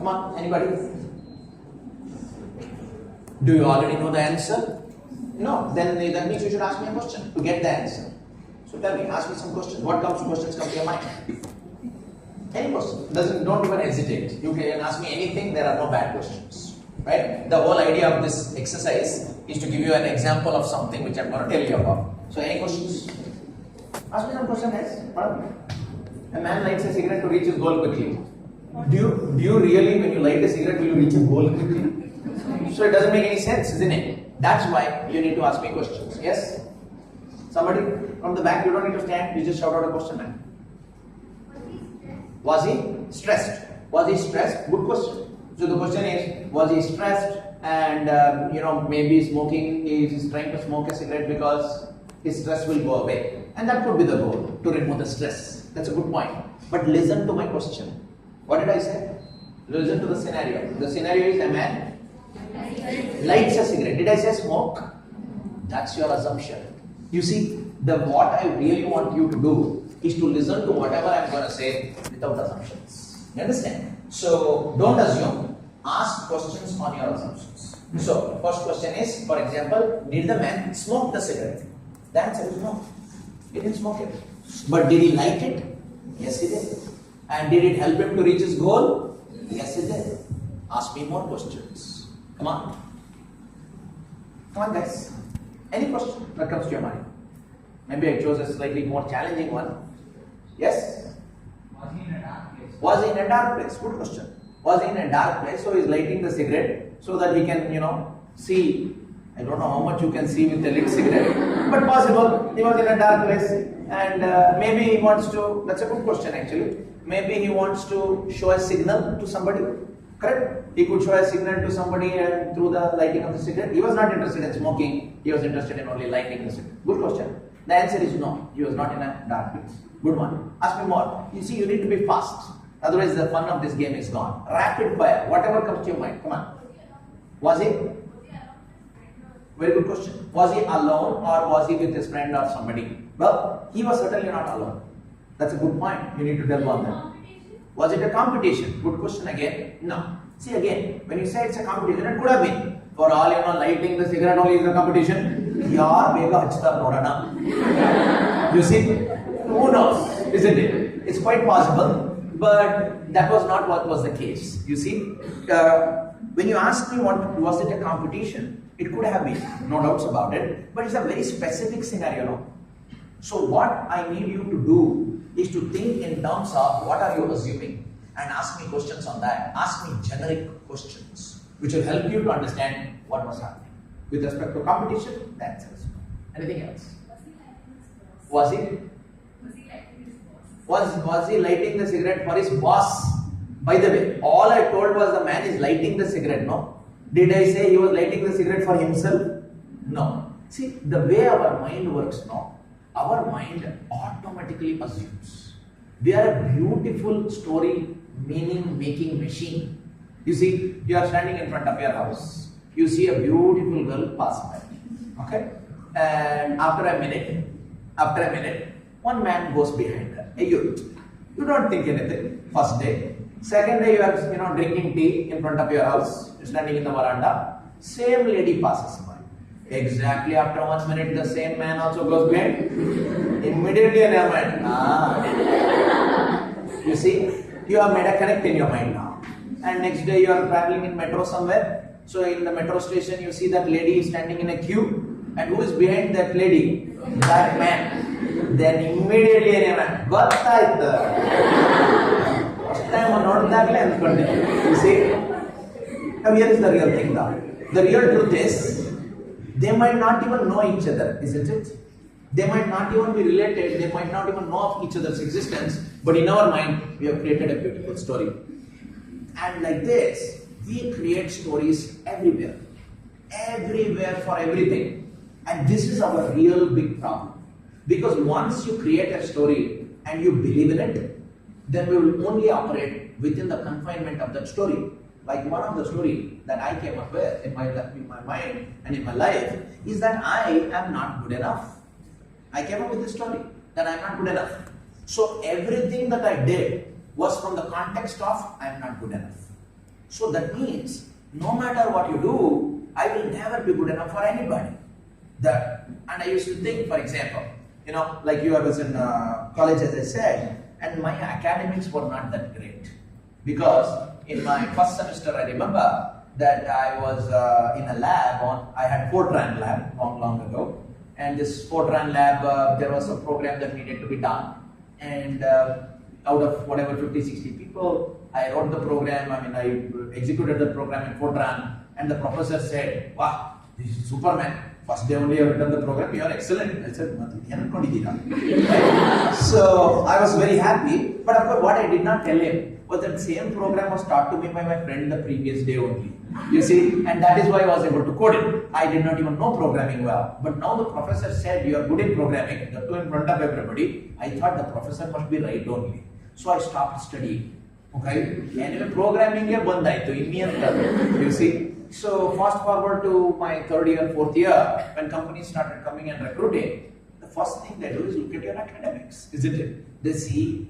Come on, anybody? Do you already know the answer? No, then that means you should ask me a question to get the answer. So tell me, ask me some questions. What questions come to your mind? Any question. Don't even hesitate. You can ask me anything, there are no bad questions. Right? The whole idea of this exercise is to give you an example of something which I'm going to tell you about. So any questions? Ask me some question, yes? A man lights a cigarette to reach his goal quickly. Do you really, when you light a cigarette, will you reach a goal quickly? So it doesn't make any sense, isn't it? That's why you need to ask me questions. Yes? Somebody from the back, you don't need to stand, you just shout out a question, man. Was he stressed? Was he stressed? Good question. So the question is, was he stressed and maybe smoking, he is trying to smoke a cigarette because his stress will go away. And that could be the goal, to remove the stress. That's a good point. But listen to my question. What did I say? Listen to the scenario. The scenario is a man lights a cigarette. Did I say smoke? That's your assumption. You see, what I really want you to do is to listen to whatever I'm going to say without assumptions. You understand? So don't assume. Ask questions on your assumptions. So first question is, for example, did the man smoke the cigarette? The answer is no. He didn't smoke it. But did he light it? Yes, he did. And did it help him to reach his goal? Yes, it did. Ask me more questions. Come on. Come on, guys. Any question that comes to your mind? Maybe I chose a slightly more challenging one. Yes? Was he in a dark place? Was he in a dark place? Good question. Was he in a dark place? So he's lighting the cigarette so that he can, see. I don't know how much you can see with a lit cigarette, but possible. He was in a dark place and maybe he wants to, that's a good question actually. Maybe he wants to show a signal to somebody. Correct? He could show a signal to somebody and through the lighting of the cigarette. He was not interested in smoking. He was interested in only lighting the cigarette. Good question. The answer is no. He was not in a dark place. Good one. Ask me more. You see, you need to be fast. Otherwise, the fun of this game is gone. Rapid fire. Whatever comes to your mind. Come on. Was he? Very good question. Was he alone or was he with his friend or somebody? Well, he was certainly not alone. That's a good point. You need to tell on that. Was it a competition? Good question again. No. See again, when you say it's a competition, it could have been. For all lighting the cigarette only is a competition. Yaar, bega hachta norana. You see? Who knows? Isn't it? It's quite possible. But that was not what was the case. You see? When you ask me was it a competition, it could have been. No doubts about it. But it's a very specific scenario. No? So what I need you to do is to think in terms of what are you assuming and ask me questions on that. Ask me generic questions which will help you to understand what was happening. With respect to competition, the answer is no. Anything else? Was he lighting the cigarette for his boss? By the way, all I told was the man is lighting the cigarette, no? Did I say he was lighting the cigarette for himself? No. See, the way our mind works now, our mind automatically assumes. We are a beautiful story meaning making machine. You see, you are standing in front of your house. You see a beautiful girl pass by. Okay? And after a minute, one man goes behind her, a youth. You don't think anything. First day. Second day, you are drinking tea in front of your house. You're standing in the veranda. Same lady passes by. Exactly after 1 minute, the same man also goes behind. Immediately in your mind. You see, you have made a connect in your mind now. And next day you are traveling in metro somewhere. So in the metro station, you see that lady is standing in a queue. And who is behind that lady? That man. Then immediately in your mind, first time on not that you see? Now here is the real thing now. The real truth is, they might not even know each other, isn't it? They might not even be related, they might not even know of each other's existence, but in our mind, we have created a beautiful story. And like this, we create stories everywhere. Everywhere for everything. And this is our real big problem. Because once you create a story and you believe in it, then we will only operate within the confinement of that story. Like one of the stories that I came up with in my mind and in my life is that I am not good enough. I came up with this story that I am not good enough. So everything that I did was from the context of I am not good enough. So that means no matter what you do, I will never be good enough for anybody. And I used to think, for example, like I was in college, as I said, and my academics were not that great. Because in my first semester, I remember that I was in a lab I had Fortran lab long ago. And this Fortran lab, there was a program that needed to be done. And out of whatever 50, 60 people, I wrote the program, I executed the program in Fortran. And the professor said, wow, this is Superman. First day only you have written the program, you are excellent. I said, right? So I was very happy. But of course, what I did not tell him was that same program was taught to me by my friend the previous day only. You see, and that is why I was able to code it. I did not even know programming well. But now the professor said, you are good in programming, that too in front of everybody. I thought the professor must be right only. So I stopped studying. Okay? Anyway, programming you see. So fast forward to my third year, fourth year, when companies started coming and recruiting, the first thing they do is look at your academics, isn't it? They see,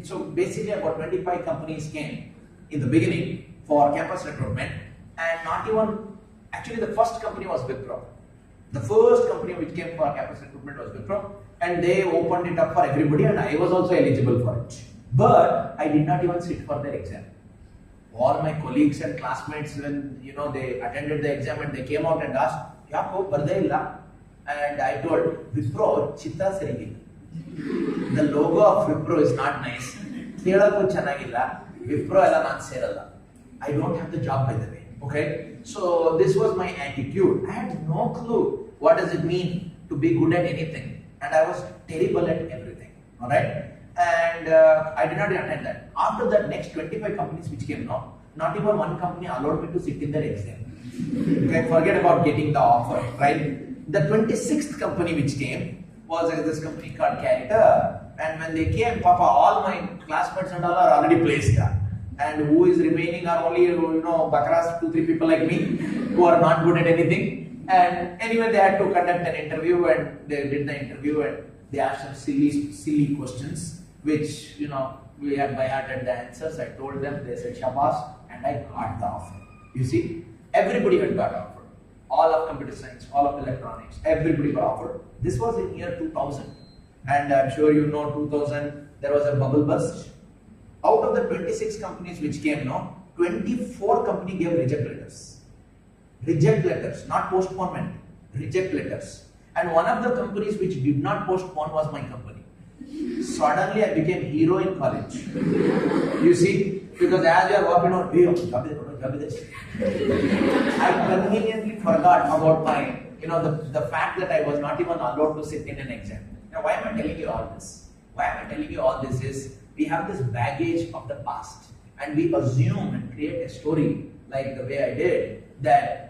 so basically about 25 companies came in the beginning for campus recruitment, and not even, actually the first company was Wipro. The first company which came for campus recruitment was Wipro, and they opened it up for everybody, and I was also eligible for it. But I did not even sit for their exam. All my colleagues and classmates, when they attended the exam and they came out and asked, Yako, barde illa? And I told, Wipro, chitta serigi. The logo of Wipro is not nice. Kelakku channagilla. Wipro ella naan seralla. I don't have the job, by the way. Okay? So this was my attitude. I had no clue what does it mean to be good at anything. And I was terrible at everything. Alright? And I did not attend that. After that, next 25 companies which came now, not even one company allowed me to sit in their exam. Okay, forget about getting the offer, right? The 26th company which came was this company called Character. And when they came, Papa, all my classmates and all are already placed. And who is remaining are only, bakras, 2-3 people like me, who are not good at anything. And anyway, they had to conduct an interview, and they did the interview, and they asked some silly questions, which, we had by-hearted the answers. I told them, they said, Shabas, and I got the offer. You see, everybody had got offered. All of computer science, all of electronics, everybody got offered. This was in year 2000. And I'm sure 2000, there was a bubble burst. Out of the 26 companies which came now, 24 companies gave reject letters. Reject letters, not postponement, reject letters. And one of the companies which did not postpone was my company. Suddenly I became hero in college. You see, because as we are working on, I conveniently forgot about my, the fact that I was not even allowed to sit in an exam. Now, why am I telling you all this? Why am I telling you all this is, we have this baggage of the past, and we assume and create a story like the way I did, that,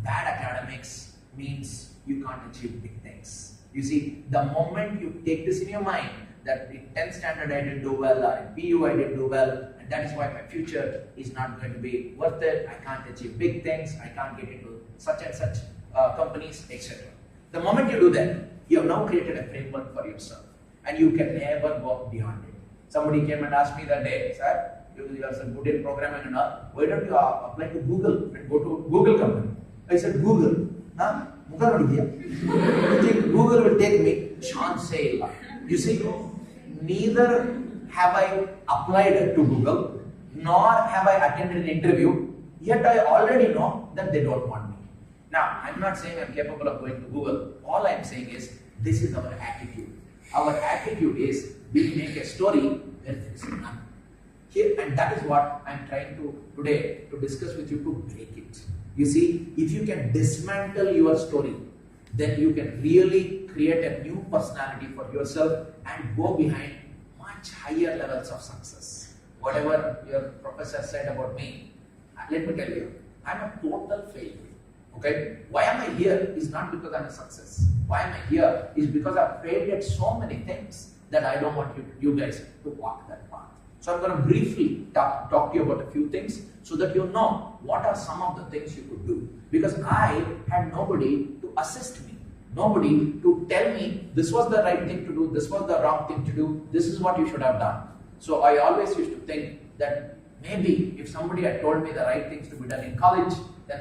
bad academics means you can't achieve big things. You see, the moment you take this in your mind, that in 10th standard I didn't do well, or in PU I didn't do well, and that is why my future is not going to be worth it, I can't achieve big things, I can't get into such and such companies, etc. The moment you do that, you have now created a framework for yourself, and you can never go beyond it. Somebody came and asked me that day, sir, you are so good in programming and all, why don't you apply to Google and go to Google company? I said, Google? Huh? You think Google will take me? Chance illa. You see, neither have I applied to Google, nor have I attended an interview, yet I already know that they don't want me. Now, I'm not saying I'm capable of going to Google. All I'm saying is, this is our attitude. Our attitude is, we make a story where there is none. Here, and that is what I'm trying to today to discuss with you, to break it. You see, if you can dismantle your story, then you can really create a new personality for yourself and go behind much higher levels of success. Whatever your professor said about me, let me tell you, I'm a total failure. Okay? Why am I here is not because I'm a success. Why am I here is because I've failed at so many things that I don't want you guys to walk that path. So I'm going to briefly talk to you about a few things so that you know what are some of the things you could do. Because I had nobody to assist me, nobody to tell me this was the right thing to do, this was the wrong thing to do, this is what you should have done. So I always used to think that Maybe if somebody had told me the right things to be done in college, then